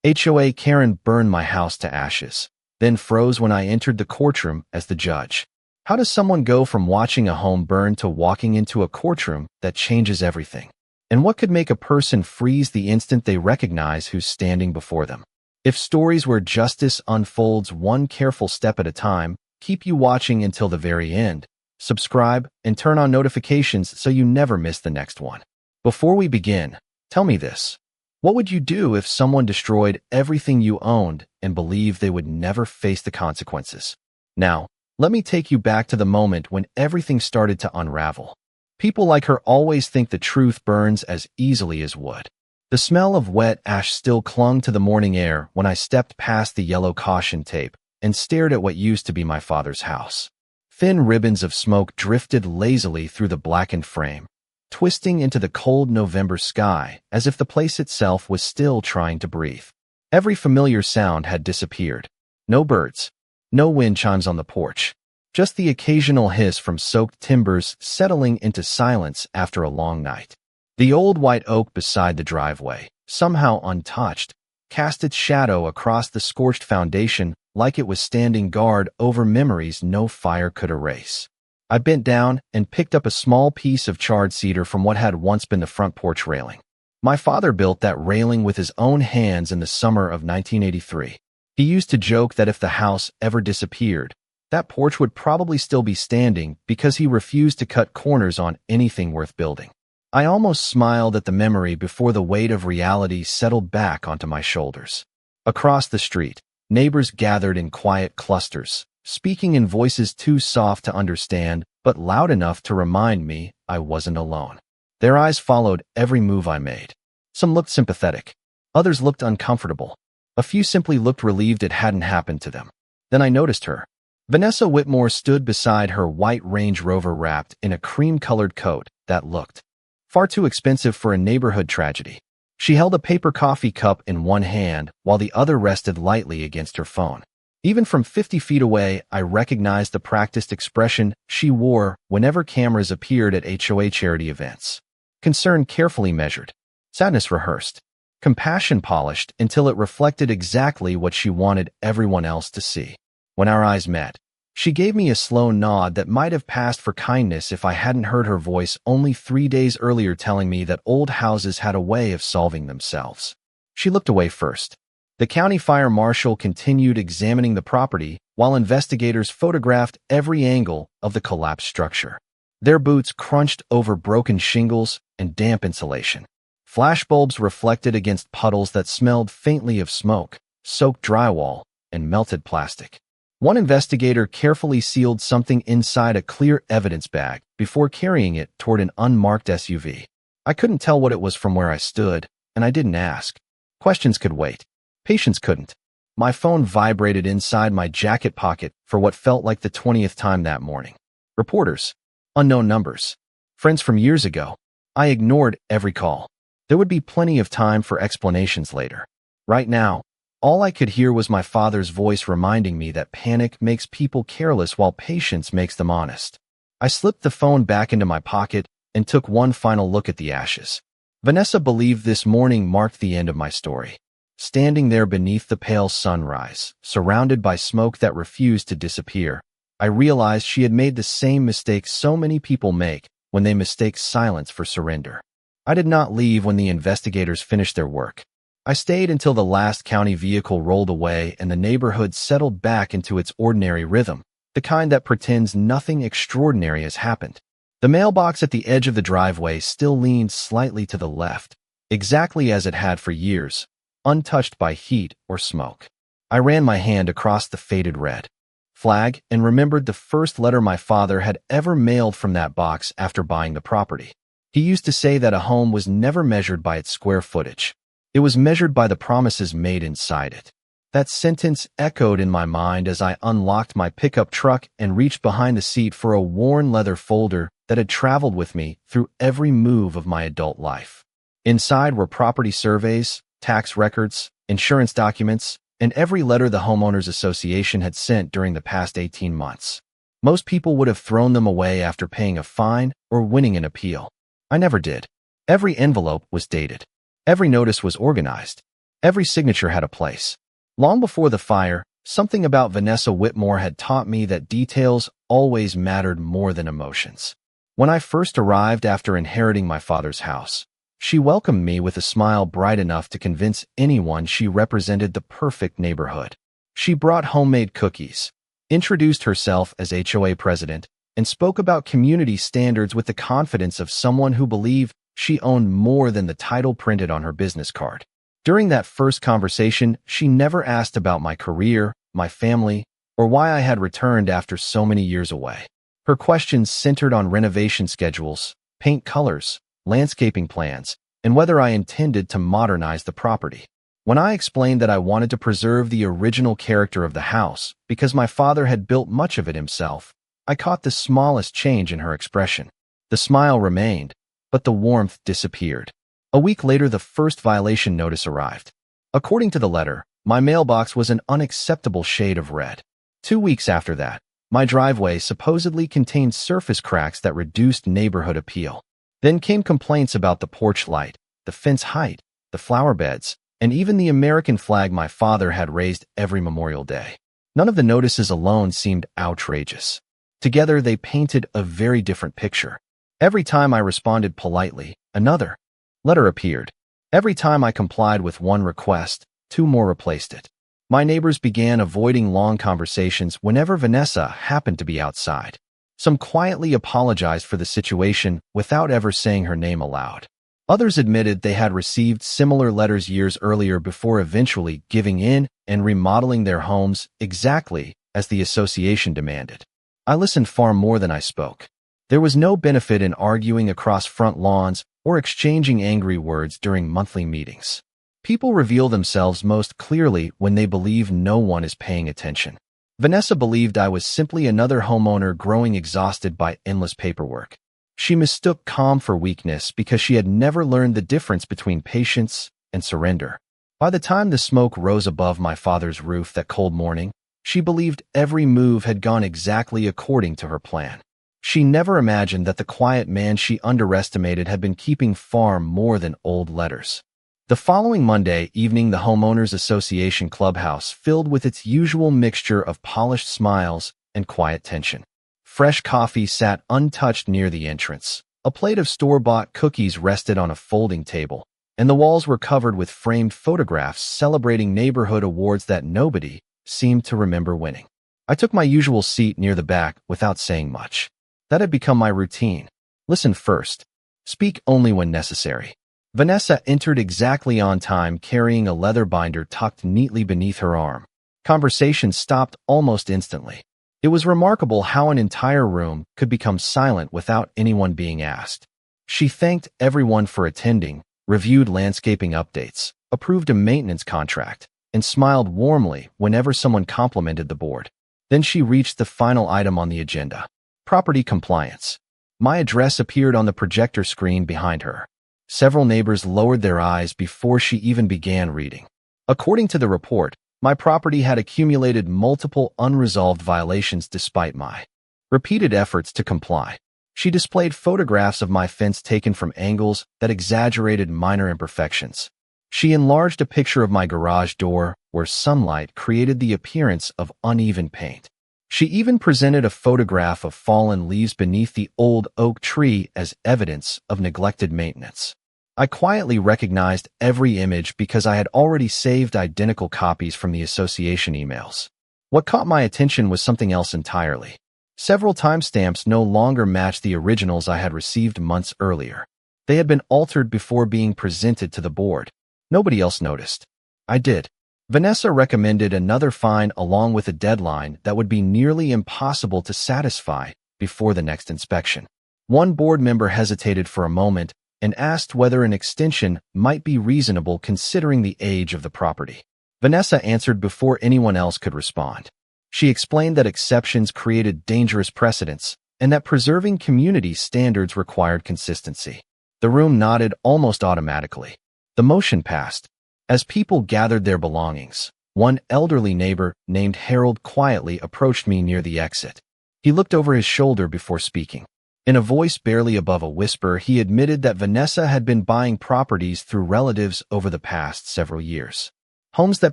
HOA Karen burned my house to ashes, then froze when I entered the courtroom as the judge. How does someone go from watching a home burn to walking into a courtroom that changes everything? And what could make a person freeze the instant they recognize who's standing before them? If stories where justice unfolds one careful step at a time keep you watching until the very end, subscribe and turn on notifications so you never miss the next one. Before we begin, tell me this. What would you do if someone destroyed everything you owned and believed they would never face the consequences? Now, let me take you back to the moment when everything started to unravel. People like her always think the truth burns as easily as wood. The smell of wet ash still clung to the morning air when I stepped past the yellow caution tape and stared at what used to be my father's house. Thin ribbons of smoke drifted lazily through the blackened frame, twisting into the cold November sky as if the place itself was still trying to breathe. Every familiar sound had disappeared. No birds, no wind chimes on the porch, just the occasional hiss from soaked timbers settling into silence after a long night. The old white oak beside the driveway, somehow untouched, cast its shadow across the scorched foundation like it was standing guard over memories no fire could erase. I bent down and picked up a small piece of charred cedar from what had once been the front porch railing. My father built that railing with his own hands in the summer of 1983. He used to joke that if the house ever disappeared, that porch would probably still be standing because he refused to cut corners on anything worth building. I almost smiled at the memory before the weight of reality settled back onto my shoulders. Across the street, neighbors gathered in quiet clusters, speaking in voices too soft to understand, but loud enough to remind me I wasn't alone. Their eyes followed every move I made. Some looked sympathetic. Others looked uncomfortable. A few simply looked relieved it hadn't happened to them. Then I noticed her. Vanessa Whitmore stood beside her white Range Rover wrapped in a cream-colored coat that looked far too expensive for a neighborhood tragedy. She held a paper coffee cup in one hand while the other rested lightly against her phone. Even from 50 feet away, I recognized the practiced expression she wore whenever cameras appeared at HOA charity events. Concern carefully measured, sadness rehearsed, compassion polished until it reflected exactly what she wanted everyone else to see. When our eyes met, she gave me a slow nod that might have passed for kindness if I hadn't heard her voice only 3 days earlier telling me that old houses had a way of solving themselves. She looked away first. The county fire marshal continued examining the property while investigators photographed every angle of the collapsed structure. Their boots crunched over broken shingles and damp insulation. Flashbulbs reflected against puddles that smelled faintly of smoke, soaked drywall, and melted plastic. One investigator carefully sealed something inside a clear evidence bag before carrying it toward an unmarked SUV. I couldn't tell what it was from where I stood, and I didn't ask. Questions could wait. Patience couldn't. My phone vibrated inside my jacket pocket for what felt like the 20th time that morning. Reporters. Unknown numbers. Friends from years ago. I ignored every call. There would be plenty of time for explanations later. Right now, all I could hear was my father's voice reminding me that panic makes people careless while patience makes them honest. I slipped the phone back into my pocket and took one final look at the ashes. Vanessa believed this morning marked the end of my story. Standing there beneath the pale sunrise, surrounded by smoke that refused to disappear, I realized she had made the same mistake so many people make when they mistake silence for surrender. I did not leave when the investigators finished their work. I stayed until the last county vehicle rolled away and the neighborhood settled back into its ordinary rhythm, the kind that pretends nothing extraordinary has happened. The mailbox at the edge of the driveway still leaned slightly to the left, exactly as it had for years, untouched by heat or smoke. I ran my hand across the faded red flag and remembered the first letter my father had ever mailed from that box after buying the property. He used to say that a home was never measured by its square footage. It was measured by the promises made inside it. That sentence echoed in my mind as I unlocked my pickup truck and reached behind the seat for a worn leather folder that had traveled with me through every move of my adult life. Inside were property surveys, tax records, insurance documents, and every letter the Homeowners Association had sent during the past 18 months. Most people would have thrown them away after paying a fine or winning an appeal. I never did. Every envelope was dated. Every notice was organized. Every signature had a place. Long before the fire, something about Vanessa Whitmore had taught me that details always mattered more than emotions. When I first arrived after inheriting my father's house, she welcomed me with a smile bright enough to convince anyone she represented the perfect neighborhood. She brought homemade cookies, introduced herself as HOA President, and spoke about community standards with the confidence of someone who believed she owned more than the title printed on her business card. During that first conversation, she never asked about my career, my family, or why I had returned after so many years away. Her questions centered on renovation schedules, paint colors, landscaping plans, and whether I intended to modernize the property. When I explained that I wanted to preserve the original character of the house because my father had built much of it himself, I caught the smallest change in her expression. The smile remained, but the warmth disappeared. A week later, the first violation notice arrived. According to the letter, my mailbox was an unacceptable shade of red. 2 weeks after that, my driveway supposedly contained surface cracks that reduced neighborhood appeal. Then came complaints about the porch light, the fence height, the flower beds, and even the American flag my father had raised every Memorial Day. None of the notices alone seemed outrageous. Together, they painted a very different picture. Every time I responded politely, another letter appeared. Every time I complied with one request, 2 more replaced it. My neighbors began avoiding long conversations whenever Vanessa happened to be outside. Some quietly apologized for the situation without ever saying her name aloud. Others admitted they had received similar letters years earlier before eventually giving in and remodeling their homes exactly as the association demanded. I listened far more than I spoke. There was no benefit in arguing across front lawns or exchanging angry words during monthly meetings. People reveal themselves most clearly when they believe no one is paying attention. Vanessa believed I was simply another homeowner growing exhausted by endless paperwork. She mistook calm for weakness because she had never learned the difference between patience and surrender. By the time the smoke rose above my father's roof that cold morning, she believed every move had gone exactly according to her plan. She never imagined that the quiet man she underestimated had been keeping far more than old letters. The following Monday evening, the Homeowners Association clubhouse filled with its usual mixture of polished smiles and quiet tension. Fresh coffee sat untouched near the entrance. A plate of store-bought cookies rested on a folding table, and the walls were covered with framed photographs celebrating neighborhood awards that nobody seemed to remember winning. I took my usual seat near the back without saying much. That had become my routine. Listen first. Speak only when necessary. Vanessa entered exactly on time, carrying a leather binder tucked neatly beneath her arm. Conversation stopped almost instantly. It was remarkable how an entire room could become silent without anyone being asked. She thanked everyone for attending, reviewed landscaping updates, approved a maintenance contract, and smiled warmly whenever someone complimented the board. Then she reached the final item on the agenda. Property compliance. My address appeared on the projector screen behind her. Several neighbors lowered their eyes before she even began reading. According to the report, my property had accumulated multiple unresolved violations despite my repeated efforts to comply. She displayed photographs of my fence taken from angles that exaggerated minor imperfections. She enlarged a picture of my garage door where sunlight created the appearance of uneven paint. She even presented a photograph of fallen leaves beneath the old oak tree as evidence of neglected maintenance. I quietly recognized every image because I had already saved identical copies from the association emails. What caught my attention was something else entirely. Several timestamps no longer matched the originals I had received months earlier. They had been altered before being presented to the board. Nobody else noticed. I did. Vanessa recommended another fine along with a deadline that would be nearly impossible to satisfy before the next inspection. One board member hesitated for a moment and asked whether an extension might be reasonable considering the age of the property. Vanessa answered before anyone else could respond. She explained that exceptions created dangerous precedents and that preserving community standards required consistency. The room nodded almost automatically. The motion passed. As people gathered their belongings, one elderly neighbor named Harold quietly approached me near the exit. He looked over his shoulder before speaking. In a voice barely above a whisper, he admitted that Vanessa had been buying properties through relatives over the past several years. Homes that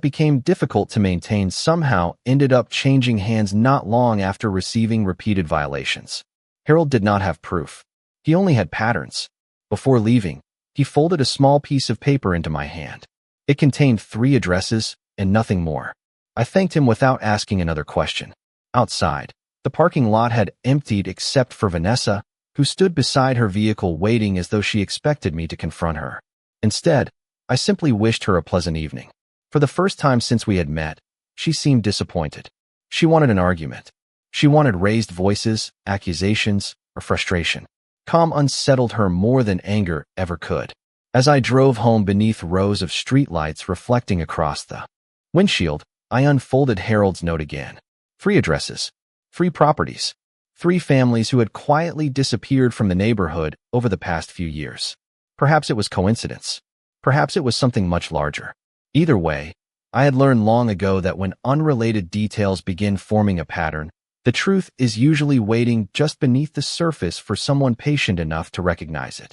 became difficult to maintain somehow ended up changing hands not long after receiving repeated violations. Harold did not have proof. He only had patterns. Before leaving, he folded a small piece of paper into my hand. It contained 3 addresses and nothing more. I thanked him without asking another question. Outside, the parking lot had emptied except for Vanessa, who stood beside her vehicle waiting as though she expected me to confront her. Instead, I simply wished her a pleasant evening. For the first time since we had met, she seemed disappointed. She wanted an argument. She wanted raised voices, accusations, or frustration. Calm unsettled her more than anger ever could. As I drove home beneath rows of streetlights reflecting across the windshield, I unfolded Harold's note again. 3 addresses, 3 properties, 3 families who had quietly disappeared from the neighborhood over the past few years. Perhaps it was coincidence. Perhaps it was something much larger. Either way, I had learned long ago that when unrelated details begin forming a pattern, the truth is usually waiting just beneath the surface for someone patient enough to recognize it.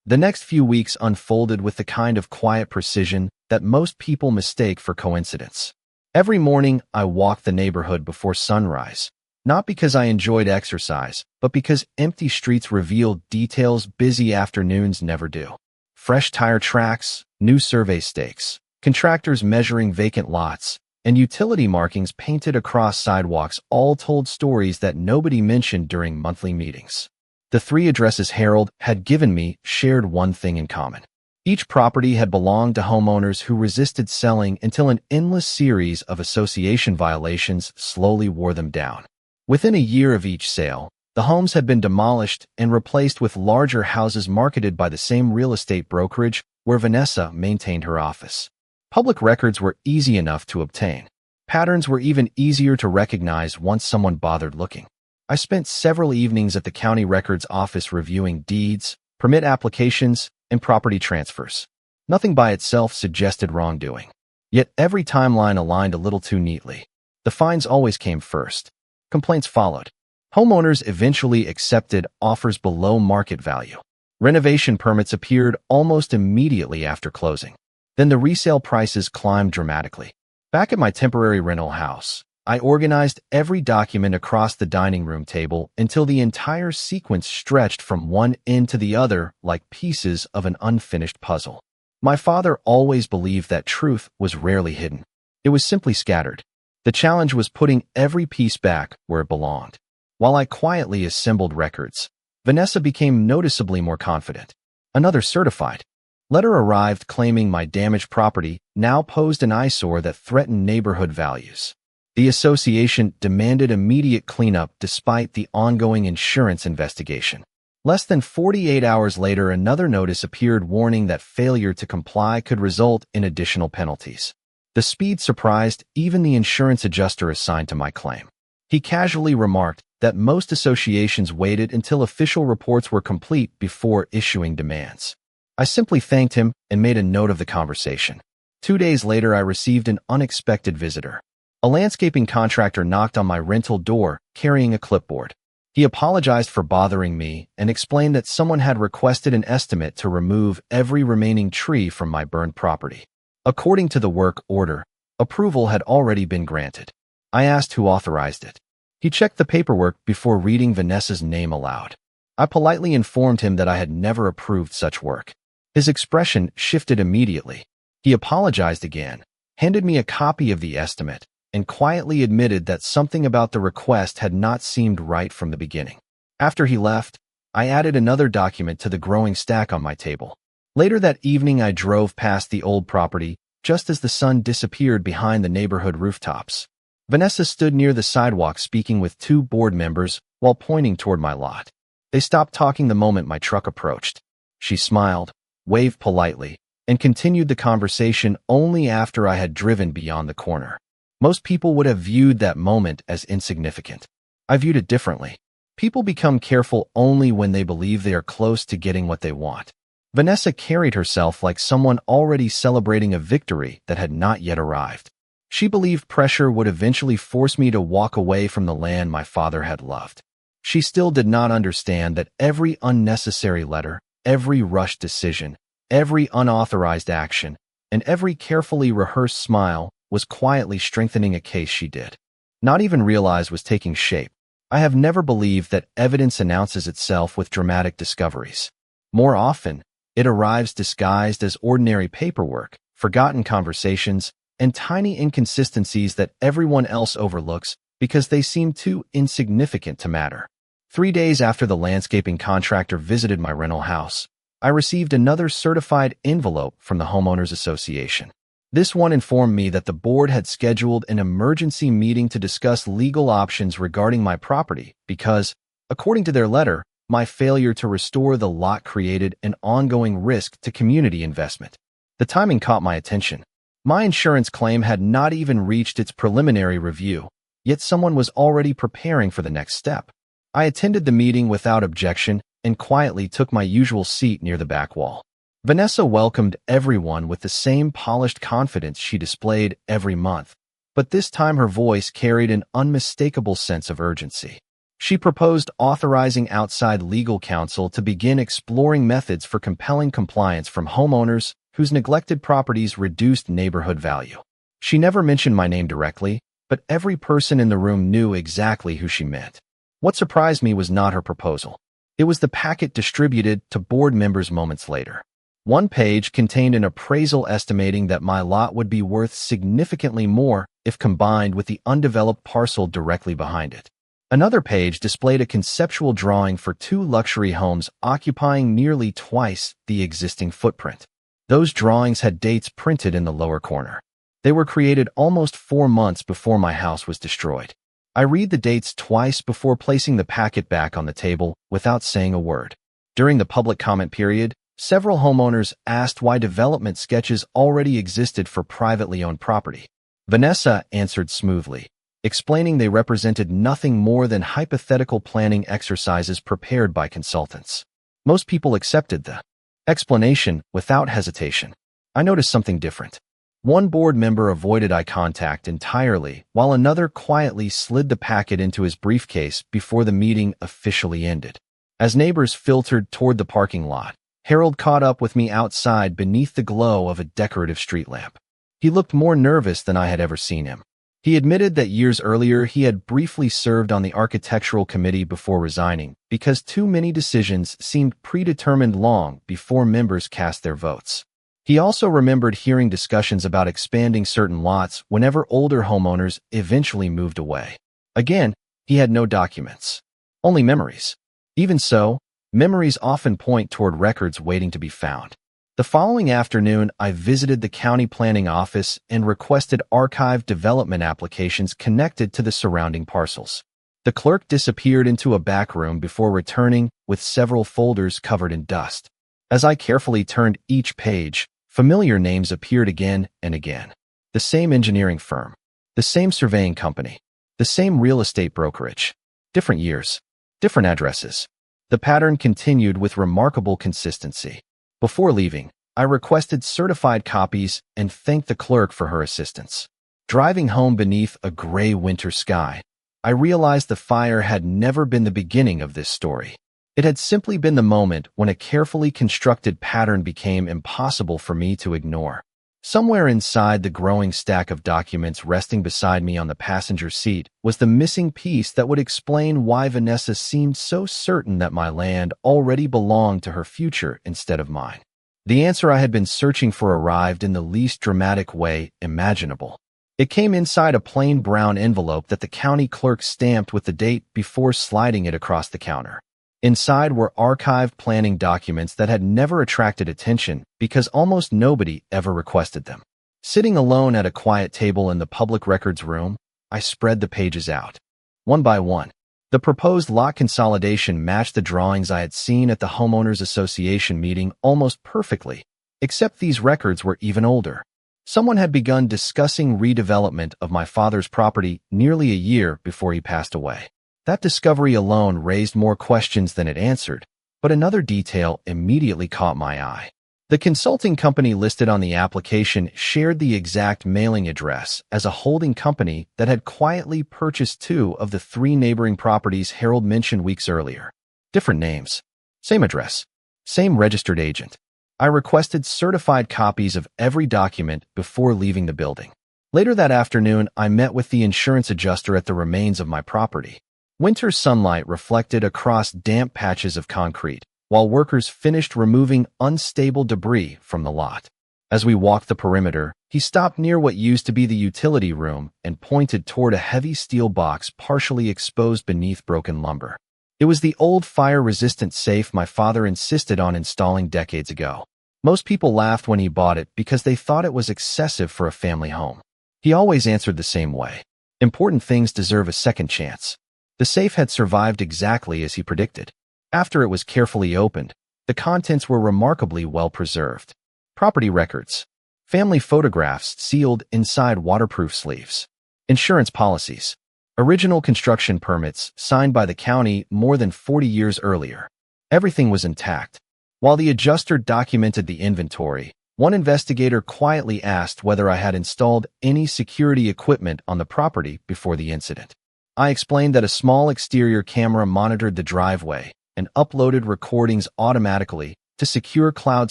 The next few weeks unfolded with the kind of quiet precision that most people mistake for coincidence. Every morning, I walked the neighborhood before sunrise, not because I enjoyed exercise, but because empty streets revealed details busy afternoons never do. Fresh tire tracks, new survey stakes, contractors measuring vacant lots, and utility markings painted across sidewalks all told stories that nobody mentioned during monthly meetings. The 3 addresses Harold had given me shared one thing in common. Each property had belonged to homeowners who resisted selling until an endless series of association violations slowly wore them down. Within a year of each sale, the homes had been demolished and replaced with larger houses marketed by the same real estate brokerage where Vanessa maintained her office. Public records were easy enough to obtain. Patterns were even easier to recognize once someone bothered looking. I spent several evenings at the county records office reviewing deeds, permit applications, and property transfers. Nothing by itself suggested wrongdoing. Yet every timeline aligned a little too neatly. The fines always came first. Complaints followed. Homeowners eventually accepted offers below market value. Renovation permits appeared almost immediately after closing. Then the resale prices climbed dramatically. Back at my temporary rental house, I organized every document across the dining room table until the entire sequence stretched from one end to the other like pieces of an unfinished puzzle. My father always believed that truth was rarely hidden. It was simply scattered. The challenge was putting every piece back where it belonged. While I quietly assembled records, Vanessa became noticeably more confident. Another certified letter arrived claiming my damaged property now posed an eyesore that threatened neighborhood values. The association demanded immediate cleanup despite the ongoing insurance investigation. Less than 48 hours later, another notice appeared warning that failure to comply could result in additional penalties. The speed surprised even the insurance adjuster assigned to my claim. He casually remarked that most associations waited until official reports were complete before issuing demands. I simply thanked him and made a note of the conversation. 2 days later, I received an unexpected visitor. A landscaping contractor knocked on my rental door carrying a clipboard. He apologized for bothering me and explained that someone had requested an estimate to remove every remaining tree from my burned property. According to the work order, approval had already been granted. I asked who authorized it. He checked the paperwork before reading Vanessa's name aloud. I politely informed him that I had never approved such work. His expression shifted immediately. He apologized again, handed me a copy of the estimate, and quietly admitted that something about the request had not seemed right from the beginning. After he left, I added another document to the growing stack on my table. Later that evening, I drove past the old property just as the sun disappeared behind the neighborhood rooftops. Vanessa stood near the sidewalk speaking with 2 board members while pointing toward my lot. They stopped talking the moment my truck approached. She smiled, waved politely, and continued the conversation only after I had driven beyond the corner. Most people would have viewed that moment as insignificant. I viewed it differently. People become careful only when they believe they are close to getting what they want. Vanessa carried herself like someone already celebrating a victory that had not yet arrived. She believed pressure would eventually force me to walk away from the land my father had loved. She still did not understand that every unnecessary letter, every rushed decision, every unauthorized action, and every carefully rehearsed smile was quietly strengthening a case she did not even realize was taking shape. I have never believed that evidence announces itself with dramatic discoveries. More often, it arrives disguised as ordinary paperwork, forgotten conversations, and tiny inconsistencies that everyone else overlooks because they seem too insignificant to matter. 3 days after the landscaping contractor visited my rental house, I received another certified envelope from the Homeowners Association. This one informed me that the board had scheduled an emergency meeting to discuss legal options regarding my property because, according to their letter, my failure to restore the lot created an ongoing risk to community investment. The timing caught my attention. My insurance claim had not even reached its preliminary review, yet someone was already preparing for the next step. I attended the meeting without objection and quietly took my usual seat near the back wall. Vanessa welcomed everyone with the same polished confidence she displayed every month, but this time her voice carried an unmistakable sense of urgency. She proposed authorizing outside legal counsel to begin exploring methods for compelling compliance from homeowners whose neglected properties reduced neighborhood value. She never mentioned my name directly, but every person in the room knew exactly who she meant. What surprised me was not her proposal. It was the packet distributed to board members moments later. One page contained an appraisal estimating that my lot would be worth significantly more if combined with the undeveloped parcel directly behind it. Another page displayed a conceptual drawing for 2 luxury homes occupying nearly twice the existing footprint. Those drawings had dates printed in the lower corner. They were created almost 4 months before my house was destroyed. I read the dates twice before placing the packet back on the table without saying a word. During the public comment period, several homeowners asked why development sketches already existed for privately owned property. Vanessa answered smoothly, explaining they represented nothing more than hypothetical planning exercises prepared by consultants. Most people accepted the explanation without hesitation. I noticed something different. One board member avoided eye contact entirely, while another quietly slid the packet into his briefcase before the meeting officially ended. As neighbors filtered toward the parking lot, Harold caught up with me outside beneath the glow of a decorative street lamp. He looked more nervous than I had ever seen him. He admitted that years earlier he had briefly served on the architectural committee before resigning because too many decisions seemed predetermined long before members cast their votes. He also remembered hearing discussions about expanding certain lots whenever older homeowners eventually moved away. Again, he had no documents, only memories. Even so, memories often point toward records waiting to be found. The following afternoon, I visited the county planning office and requested archived development applications connected to the surrounding parcels. The clerk disappeared into a back room before returning with several folders covered in dust. As I carefully turned each page, familiar names appeared again and again. The same engineering firm, the same surveying company, the same real estate brokerage. Different years, different addresses. The pattern continued with remarkable consistency. Before leaving, I requested certified copies and thanked the clerk for her assistance. Driving home beneath a gray winter sky, I realized the fire had never been the beginning of this story. It had simply been the moment when a carefully constructed pattern became impossible for me to ignore. Somewhere inside the growing stack of documents resting beside me on the passenger seat was the missing piece that would explain why Vanessa seemed so certain that my land already belonged to her future instead of mine. The answer I had been searching for arrived in the least dramatic way imaginable. It came inside a plain brown envelope that the county clerk stamped with the date before sliding it across the counter. Inside were archived planning documents that had never attracted attention because almost nobody ever requested them. Sitting alone at a quiet table in the public records room, I spread the pages out. One by one, the proposed lot consolidation matched the drawings I had seen at the Homeowners Association meeting almost perfectly, except these records were even older. Someone had begun discussing redevelopment of my father's property nearly a year before he passed away. That discovery alone raised more questions than it answered, but another detail immediately caught my eye. The consulting company listed on the application shared the exact mailing address as a holding company that had quietly purchased 2 of the 3 neighboring properties Harold mentioned weeks earlier. Different names, same address, same registered agent. I requested certified copies of every document before leaving the building. Later that afternoon, I met with the insurance adjuster at the remains of my property. Winter sunlight reflected across damp patches of concrete, while workers finished removing unstable debris from the lot. As we walked the perimeter, he stopped near what used to be the utility room and pointed toward a heavy steel box partially exposed beneath broken lumber. It was the old fire-resistant safe my father insisted on installing decades ago. Most people laughed when he bought it because they thought it was excessive for a family home. He always answered the same way. Important things deserve a second chance. The safe had survived exactly as he predicted. After it was carefully opened, the contents were remarkably well preserved. Property records, family photographs sealed inside waterproof sleeves, insurance policies, original construction permits signed by the county more than 40 years earlier. Everything was intact. While the adjuster documented the inventory, one investigator quietly asked whether I had installed any security equipment on the property before the incident. I explained that a small exterior camera monitored the driveway and uploaded recordings automatically to secure cloud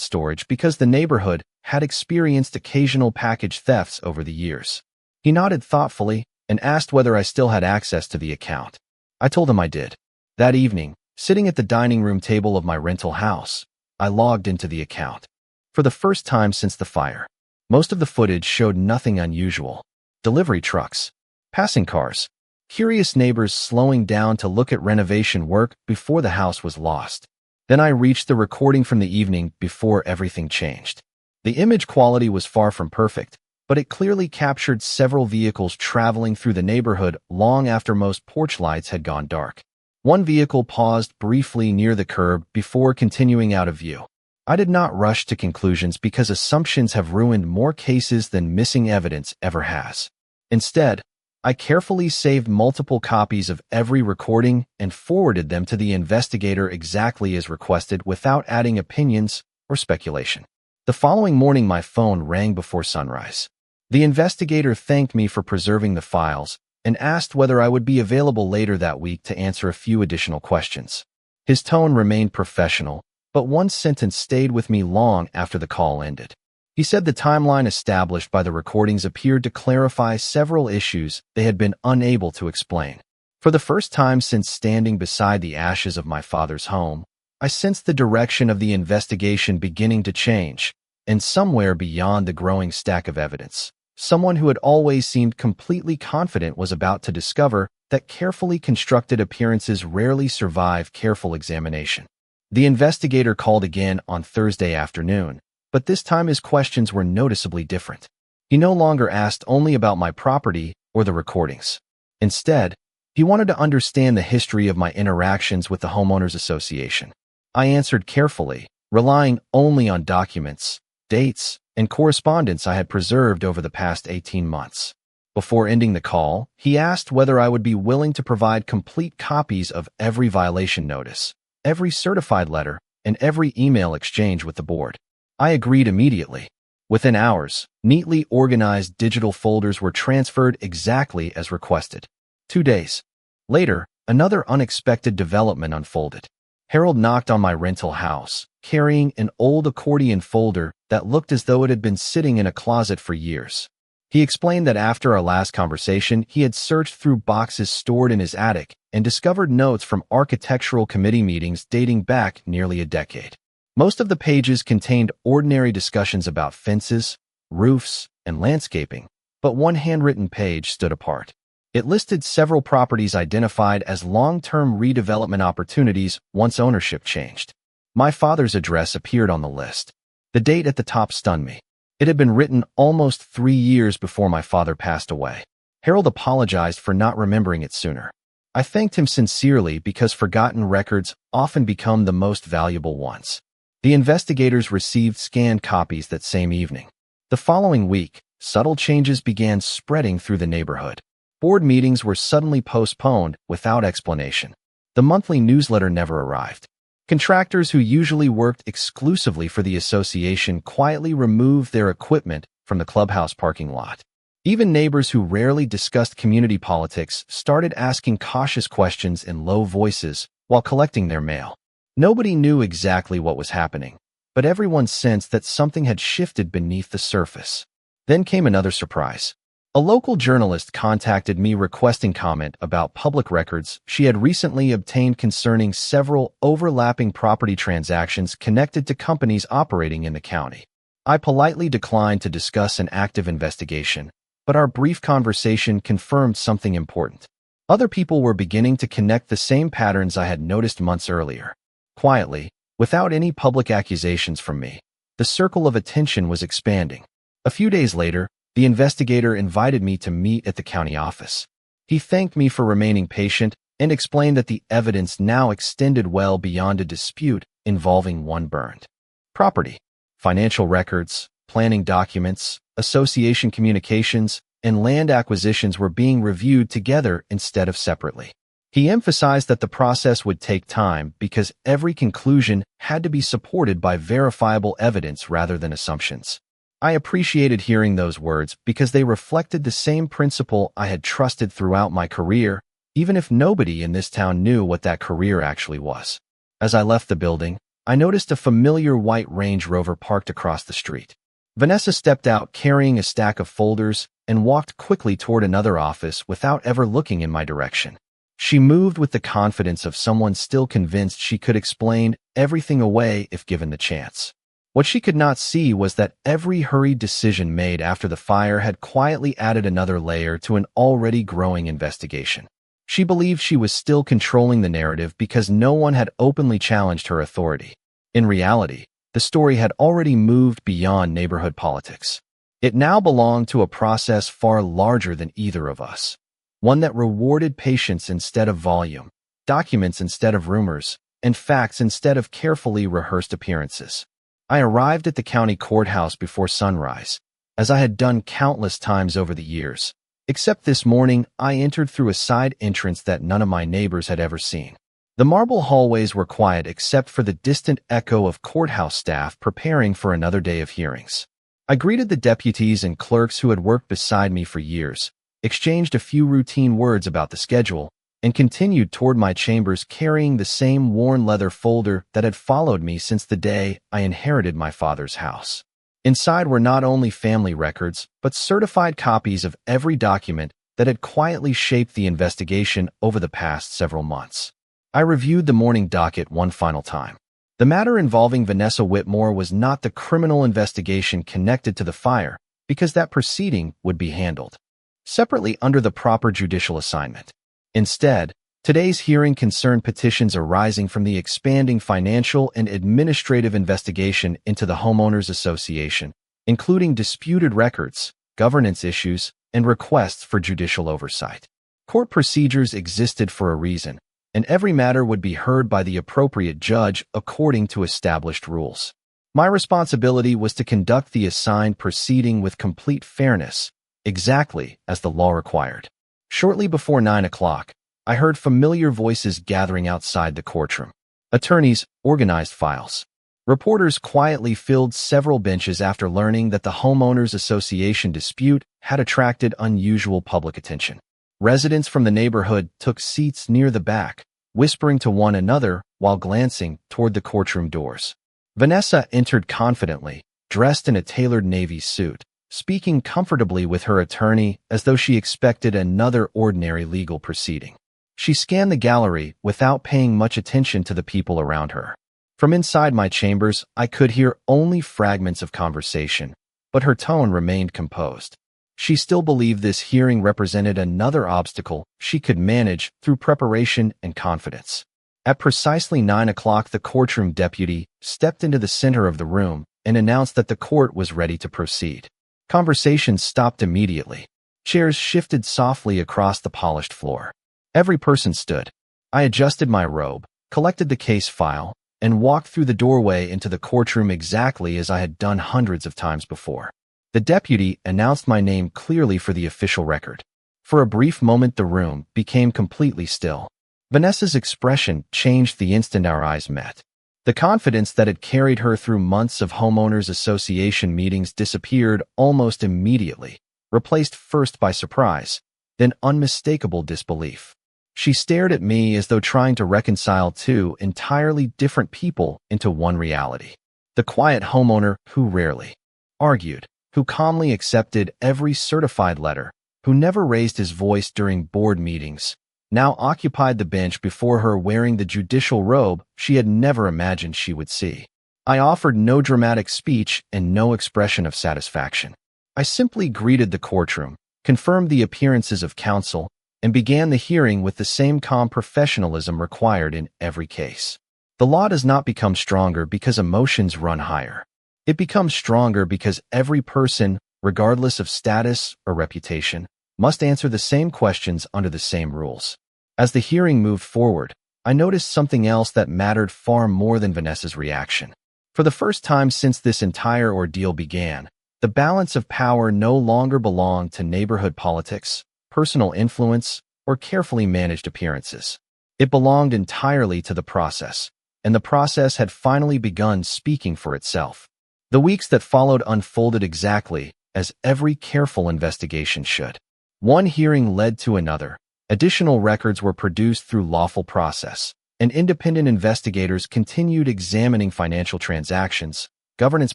storage because the neighborhood had experienced occasional package thefts over the years. He nodded thoughtfully and asked whether I still had access to the account. I told him I did. That evening, sitting at the dining room table of my rental house, I logged into the account. For the first time since the fire, most of the footage showed nothing unusual. Delivery trucks, passing cars, curious neighbors slowing down to look at renovation work before the house was lost. Then I reached the recording from the evening before everything changed. The image quality was far from perfect, but it clearly captured several vehicles traveling through the neighborhood long after most porch lights had gone dark. One vehicle paused briefly near the curb before continuing out of view. I did not rush to conclusions because assumptions have ruined more cases than missing evidence ever has. Instead, I carefully saved multiple copies of every recording and forwarded them to the investigator exactly as requested without adding opinions or speculation. The following morning, my phone rang before sunrise. The investigator thanked me for preserving the files and asked whether I would be available later that week to answer a few additional questions. His tone remained professional, but one sentence stayed with me long after the call ended. He said the timeline established by the recordings appeared to clarify several issues they had been unable to explain. For the first time since standing beside the ashes of my father's home, I sensed the direction of the investigation beginning to change, and somewhere beyond the growing stack of evidence, someone who had always seemed completely confident was about to discover that carefully constructed appearances rarely survive careful examination. The investigator called again on Thursday afternoon, but this time his questions were noticeably different. He no longer asked only about my property or the recordings. Instead, he wanted to understand the history of my interactions with the homeowners association. I answered carefully, relying only on documents, dates, and correspondence I had preserved over the past 18 months. Before ending the call, he asked whether I would be willing to provide complete copies of every violation notice, every certified letter, and every email exchange with the board. I agreed immediately. Within hours, neatly organized digital folders were transferred exactly as requested. 2 days later, another unexpected development unfolded. Harold knocked on my rental house, carrying an old accordion folder that looked as though it had been sitting in a closet for years. He explained that after our last conversation, he had searched through boxes stored in his attic and discovered notes from architectural committee meetings dating back nearly a decade. Most of the pages contained ordinary discussions about fences, roofs, and landscaping, but one handwritten page stood apart. It listed several properties identified as long-term redevelopment opportunities once ownership changed. My father's address appeared on the list. The date at the top stunned me. It had been written almost 3 years before my father passed away. Harold apologized for not remembering it sooner. I thanked him sincerely because forgotten records often become the most valuable ones. The investigators received scanned copies that same evening. The following week, subtle changes began spreading through the neighborhood. Board meetings were suddenly postponed without explanation. The monthly newsletter never arrived. Contractors who usually worked exclusively for the association quietly removed their equipment from the clubhouse parking lot. Even neighbors who rarely discussed community politics started asking cautious questions in low voices while collecting their mail. Nobody knew exactly what was happening, but everyone sensed that something had shifted beneath the surface. Then came another surprise. A local journalist contacted me requesting comment about public records she had recently obtained concerning several overlapping property transactions connected to companies operating in the county. I politely declined to discuss an active investigation, but our brief conversation confirmed something important. Other people were beginning to connect the same patterns I had noticed months earlier. Quietly, without any public accusations from me, the circle of attention was expanding. A few days later, the investigator invited me to meet at the county office. He thanked me for remaining patient and explained that the evidence now extended well beyond a dispute involving one burned property. Financial records, planning documents, association communications, and land acquisitions were being reviewed together instead of separately. He emphasized that the process would take time because every conclusion had to be supported by verifiable evidence rather than assumptions. I appreciated hearing those words because they reflected the same principle I had trusted throughout my career, even if nobody in this town knew what that career actually was. As I left the building, I noticed a familiar white Range Rover parked across the street. Vanessa stepped out carrying a stack of folders and walked quickly toward another office without ever looking in my direction. She moved with the confidence of someone still convinced she could explain everything away if given the chance. What she could not see was that every hurried decision made after the fire had quietly added another layer to an already growing investigation. She believed she was still controlling the narrative because no one had openly challenged her authority. In reality, the story had already moved beyond neighborhood politics. It now belonged to a process far larger than either of us, one that rewarded patience instead of volume, documents instead of rumors, and facts instead of carefully rehearsed appearances. I arrived at the county courthouse before sunrise, as I had done countless times over the years. Except this morning, I entered through a side entrance that none of my neighbors had ever seen. The marble hallways were quiet except for the distant echo of courthouse staff preparing for another day of hearings. I greeted the deputies and clerks who had worked beside me for years, exchanged a few routine words about the schedule, and continued toward my chambers carrying the same worn leather folder that had followed me since the day I inherited my father's house. Inside were not only family records, but certified copies of every document that had quietly shaped the investigation over the past several months. I reviewed the morning docket one final time. The matter involving Vanessa Whitmore was not the criminal investigation connected to the fire, because that proceeding would be handled separately under the proper judicial assignment. Instead, today's hearing concerned petitions arising from the expanding financial and administrative investigation into the Homeowners Association, including disputed records, governance issues, and requests for judicial oversight. Court procedures existed for a reason, and every matter would be heard by the appropriate judge according to established rules. My responsibility was to conduct the assigned proceeding with complete fairness, exactly as the law required. Shortly before 9 o'clock, I heard familiar voices gathering outside the courtroom. Attorneys organized files. Reporters quietly filled several benches after learning that the Homeowners Association dispute had attracted unusual public attention. Residents from the neighborhood took seats near the back, whispering to one another while glancing toward the courtroom doors. Vanessa entered confidently, dressed in a tailored navy suit, speaking comfortably with her attorney as though she expected another ordinary legal proceeding. She scanned the gallery without paying much attention to the people around her. From inside my chambers, I could hear only fragments of conversation, but her tone remained composed. She still believed this hearing represented another obstacle she could manage through preparation and confidence. At precisely 9 o'clock, the courtroom deputy stepped into the center of the room and announced that the court was ready to proceed. Conversation stopped immediately. Chairs shifted softly across the polished floor. Every person stood. I adjusted my robe, collected the case file, and walked through the doorway into the courtroom exactly as I had done hundreds of times before. The deputy announced my name clearly for the official record. For a brief moment, the room became completely still. Vanessa's expression changed the instant our eyes met. The confidence that had carried her through months of homeowners association meetings disappeared almost immediately, replaced first by surprise, then unmistakable disbelief. She stared at me as though trying to reconcile two entirely different people into one reality. The quiet homeowner who rarely argued, who calmly accepted every certified letter, who never raised his voice during board meetings, now occupied the bench before her wearing the judicial robe she had never imagined she would see. I offered no dramatic speech and no expression of satisfaction. I simply greeted the courtroom, confirmed the appearances of counsel, and began the hearing with the same calm professionalism required in every case. The law does not become stronger because emotions run higher. It becomes stronger because every person, regardless of status or reputation, must answer the same questions under the same rules. As the hearing moved forward, I noticed something else that mattered far more than Vanessa's reaction. For the first time since this entire ordeal began, the balance of power no longer belonged to neighborhood politics, personal influence, or carefully managed appearances. It belonged entirely to the process, and the process had finally begun speaking for itself. The weeks that followed unfolded exactly as every careful investigation should. One hearing led to another. Additional records were produced through lawful process, and independent investigators continued examining financial transactions, governance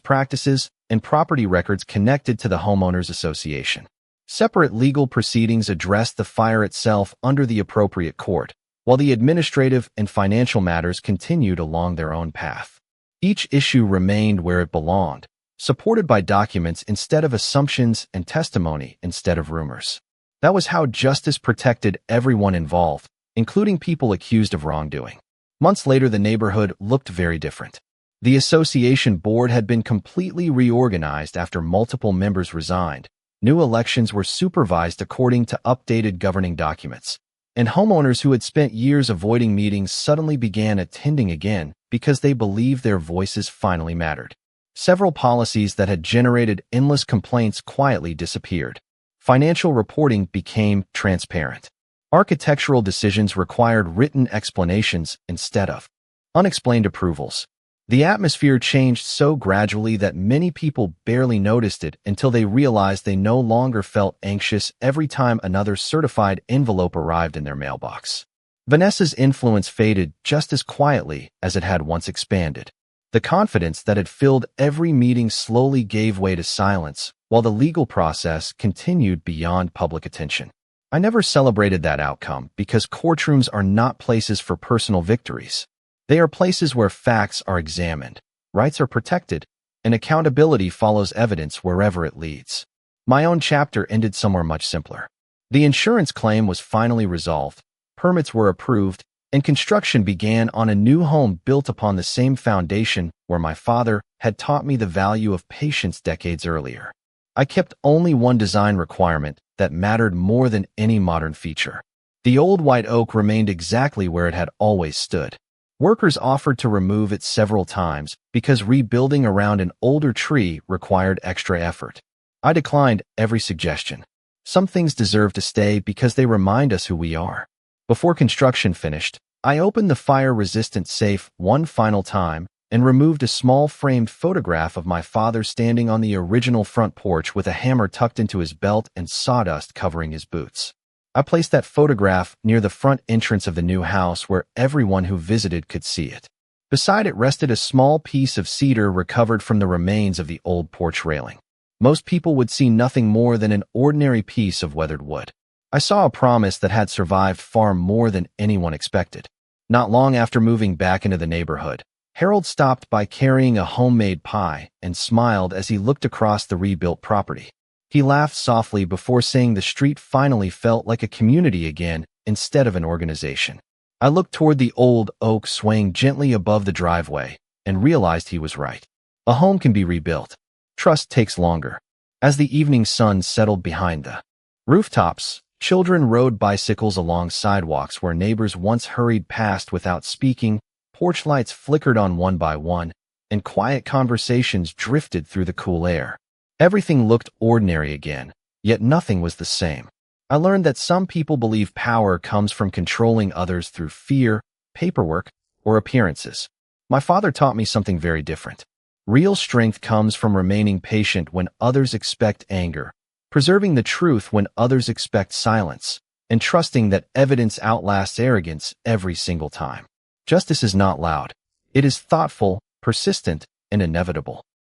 practices, and property records connected to the homeowners association. Separate legal proceedings addressed the fire itself under the appropriate court, while the administrative and financial matters continued along their own path. Each issue remained where it belonged, supported by documents instead of assumptions and testimony instead of rumors. That was how justice protected everyone involved, including people accused of wrongdoing. Months later, the neighborhood looked very different. The association board had been completely reorganized after multiple members resigned. New elections were supervised according to updated governing documents, and homeowners who had spent years avoiding meetings suddenly began attending again because they believed their voices finally mattered. Several policies that had generated endless complaints quietly disappeared. Financial reporting became transparent. Architectural decisions required written explanations instead of unexplained approvals. The atmosphere changed so gradually that many people barely noticed it until they realized they no longer felt anxious every time another certified envelope arrived in their mailbox. Vanessa's influence faded just as quietly as it had once expanded. The confidence that had filled every meeting slowly gave way to silence, while the legal process continued beyond public attention. I never celebrated that outcome because courtrooms are not places for personal victories. They are places where facts are examined, rights are protected, and accountability follows evidence wherever it leads. My own chapter ended somewhere much simpler. The insurance claim was finally resolved, permits were approved, and construction began on a new home built upon the same foundation where my father had taught me the value of patience decades earlier. I kept only one design requirement that mattered more than any modern feature. The old white oak remained exactly where it had always stood. Workers offered to remove it several times because rebuilding around an older tree required extra effort. I declined every suggestion. Some things deserve to stay because they remind us who we are. Before construction finished, I opened the fire-resistant safe one final time and removed a small framed photograph of my father standing on the original front porch with a hammer tucked into his belt and sawdust covering his boots. I placed that photograph near the front entrance of the new house where everyone who visited could see it. Beside it rested a small piece of cedar recovered from the remains of the old porch railing. Most people would see nothing more than an ordinary piece of weathered wood. I saw a promise that had survived far more than anyone expected. Not long after moving back into the neighborhood, Harold stopped by carrying a homemade pie and smiled as he looked across the rebuilt property. He laughed softly before saying the street finally felt like a community again instead of an organization. I looked toward the old oak swaying gently above the driveway and realized he was right. A home can be rebuilt. Trust takes longer. As the evening sun settled behind the rooftops, children rode bicycles along sidewalks where neighbors once hurried past without speaking, porch lights flickered on one by one, and quiet conversations drifted through the cool air. Everything looked ordinary again, yet nothing was the same. I learned that some people believe power comes from controlling others through fear, paperwork, or appearances. My father taught me something very different. Real strength comes from remaining patient when others expect anger, preserving the truth when others expect silence, and trusting that evidence outlasts arrogance every single time. Justice is not loud. It is thoughtful, persistent, and inevitable.